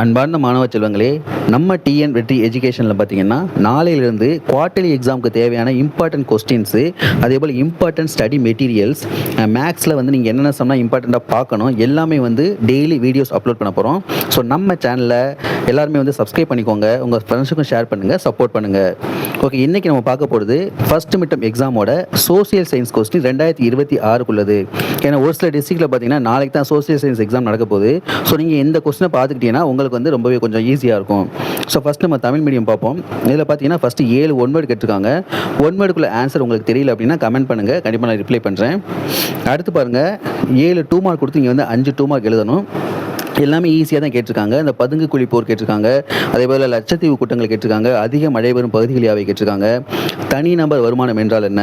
அன்பார்ந்த மாணவ செல்வங்களே, நம்ம டிஎன் வெற்றி எஜுகேஷனில் பார்த்தீங்கன்னா நாளையிலிருந்து குவார்ட்டர்லி எக்ஸாமுக்கு தேவையான இம்பார்ட்டன்ட் கொஸ்டின்ஸு, அதேபோல் இம்பார்ட்டன்ட் ஸ்டடி மெட்டீரியல்ஸ், மேக்ஸில் வந்து நீங்கள் என்னென்ன சொன்னால் இம்பார்ட்டண்ட்டாக பார்க்கணும் எல்லாமே வந்து டெய்லி வீடியோஸ் அப்லோட் பண்ண போகிறோம். ஸோ நம்ம சேனலில் எல்லாருமே வந்து சப்ஸ்கிரைப் பண்ணிக்கோங்க, உங்கள் ஃப்ரெண்ட்ஸுக்கும் ஷேர் பண்ணுங்கள், சப்போர்ட் பண்ணுங்கள். ஓகே, இன்றைக்கி நம்ம பார்க்க போகிறது ஃபஸ்ட் மிட்டம் எக்ஸாமோட சோசியல் சயின்ஸ் கொஸ்டின் 2026 ஏன்னா ஒரு சில டிஸ்ட்ரிக்டில் பார்த்தீங்கன்னா நாளைக்கு தான் சோசியல் சயின்ஸ் எக்ஸாம் நடக்க போகுது. ஸோ நீங்கள் இந்த கொஸ்டினை பார்த்துக்கிட்டீங்கன்னா உங்களுக்கு வந்து ரொம்பவே கொஞ்சம் ஈஸியாக இருக்கும். ஸோ ஃபஸ்ட் நம்ம தமிழ் மீடியம் பார்ப்போம். இதில் பார்த்தீங்கன்னா ஃபஸ்ட்டு 7 ஒன் வேர்டு கேட்டிருக்காங்க. ஒன் வேர்டுக்குள்ள ஆன்சர் உங்களுக்கு தெரியல அப்படின்னா கமெண்ட் பண்ணுங்கள், கண்டிப்பாக நான் ரிப்ளை பண்ணுறேன். அடுத்து பாருங்கள், 7 2 மார்க் கொடுத்து இங்கே வந்து 5 2 மார்க் எழுதணும். எல்லாமே ஈஸியாக தான் கேட்டிருக்காங்க. இந்த பதுங்கு குழி போர் கேட்டிருக்காங்க, அதேபோல் லட்சத்தீவு கூட்டங்கள் கேட்டிருக்காங்க, அதிக மழை வரும் பகுதிகள் யாவை கேட்டிருக்காங்க, தனிநபர் வருமானம் என்றால் என்ன,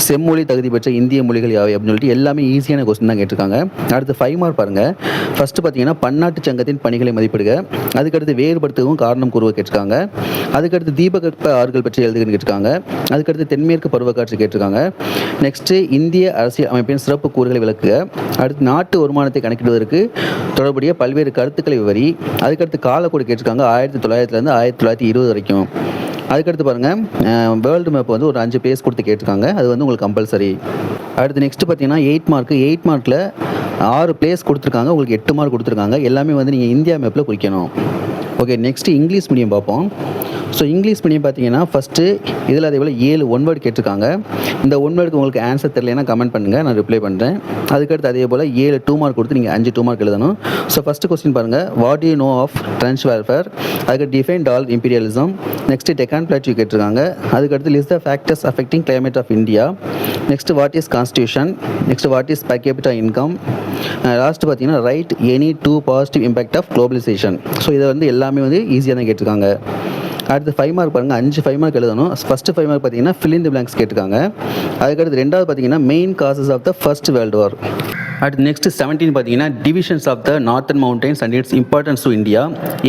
செம்மொழி தகுதி பெற்ற இந்திய மொழிகள் யாவை அப்படின்னு சொல்லிட்டு எல்லாமே ஈஸியான கொஸ்டின் தான் கேட்டிருக்காங்க. அடுத்து 5 மார்க் பாருங்கள். ஃபஸ்ட்டு பார்த்தீங்கன்னா பன்னாட்டு சங்கத்தின் பணிகளை மதிப்பிடுக, அதுக்கடுத்து வேறுபடுத்தவும் காரணம் கூறுவ கேட்டிருக்காங்க, அதுக்கடுத்து தீபகற்ப ஆறுகள் பற்றி எழுதுகன்னு கேட்டிருக்காங்க, அதுக்கடுத்து தென்மேற்கு பருவக்காட்சி கேட்டிருக்காங்க, நெக்ஸ்ட்டு இந்திய அரசியல் அமைப்பின் சிறப்பு கூறுகளை விளக்குக, அடுத்து நாட்டு வருமானத்தை கணக்கிடுவதற்கு தொடர்புடைய பல்வேறு கருத்துக்களை விவரி, அதுக்கடுத்து காலக்கோடு கேட்டிருக்காங்க 1900 1920 வரைக்கும். அதுக்கடுத்து பாருங்கள், வேர்ல்டு மேப் வந்து ஒரு 5 பேஜ் கொடுத்து கேட்டிருக்காங்க, அது வந்து உங்களுக்கு கம்பல்சரி. அடுத்து நெக்ஸ்ட்டு பார்த்தீங்கன்னா 8 மார்க்கில் 6 பிளேஸ் கொடுத்துருக்காங்க, உங்களுக்கு 8 மார்க் கொடுத்துருக்காங்க. எல்லாமே வந்து நீங்கள் இந்தியா மேப்பில் குறிக்கணும். ஓகே, நெக்ஸ்ட்டு இங்கிலீஷ் மீடியம் பார்ப்போம். ஸோ இங்கிலீஷ் மீடியம் பார்த்தீங்கன்னா ஃபஸ்ட்டு இதில் அதே போல் 7 ஒன் வேர்டு கேட்டிருக்காங்க. இந்த ஒன் வேர்டுக்கு உங்களுக்கு ஆன்சர் தெரியலைன்னா கமெண்ட் பண்ணுங்கள், நான் ரிப்ளை பண்ணுறேன். அதுக்கடுத்து அதே போல் 7 2 மார்க் கொடுத்து நீங்கள் 5 2 மார்க் எழுதணும். ஸோ ஃபஸ்ட்டு கொஸ்டின் பாருங்கள், what you know of trench warfare, அதுக்கு define all imperialism, next Deccan plateau கேட்டிருக்காங்க, அதுக்கடுத்து list the factors affecting climate of India, next what is constitution, next what is per capita income, last பார்த்தீங்கன்னா right any 2 positive impact of globalisation. So இதை வந்து எல்லாமே வந்து ஈஸியாக தான் கேட்டிருக்காங்க. அடுத்து 5 மார்க் பாருங்கள், 5 மார்க் எழுதணும். ஃபஸ்ட்டு 5 மார்க் பார்த்தீங்கன்னா fill in the blanks கேட்டிருக்காங்க. அதுக்கடுத்து ரெண்டாவது பார்த்தீங்கன்னா main causes of the first world war. அடுத்து நெக்ஸ்ட் 17 பார்த்தீங்கன்னா divisions of the northern mountains and its importance to India.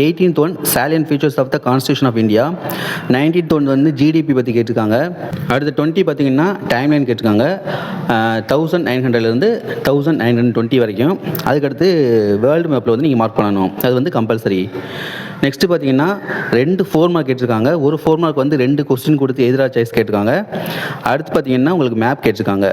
18th one salient features of the constitution of India. 19th one வந்து GDP பற்றி கேட்டிருக்காங்க. அடுத்து 20 பார்த்தீங்கன்னா டைம்லைன் கேட்டிருக்காங்க, 1900 1920 வரைக்கும். அதுக்கடுத்து வேர்ல்டு மேப்பில் வந்து நீங்கள் மார்க் பண்ணணும், அது வந்து கம்பல்சரி. நெக்ஸ்ட்டு பார்த்தீங்கன்னா 2 4 மார்க் கேட்டிருக்காங்க. ஒரு 4 மார்க் வந்து 2 கொஸ்டின் கொடுத்து எதிராக சாய்ஸ் கேட்டிருக்காங்க. அடுத்து பார்த்தீங்கன்னா உங்களுக்கு மேப் கேட்டிருக்காங்க.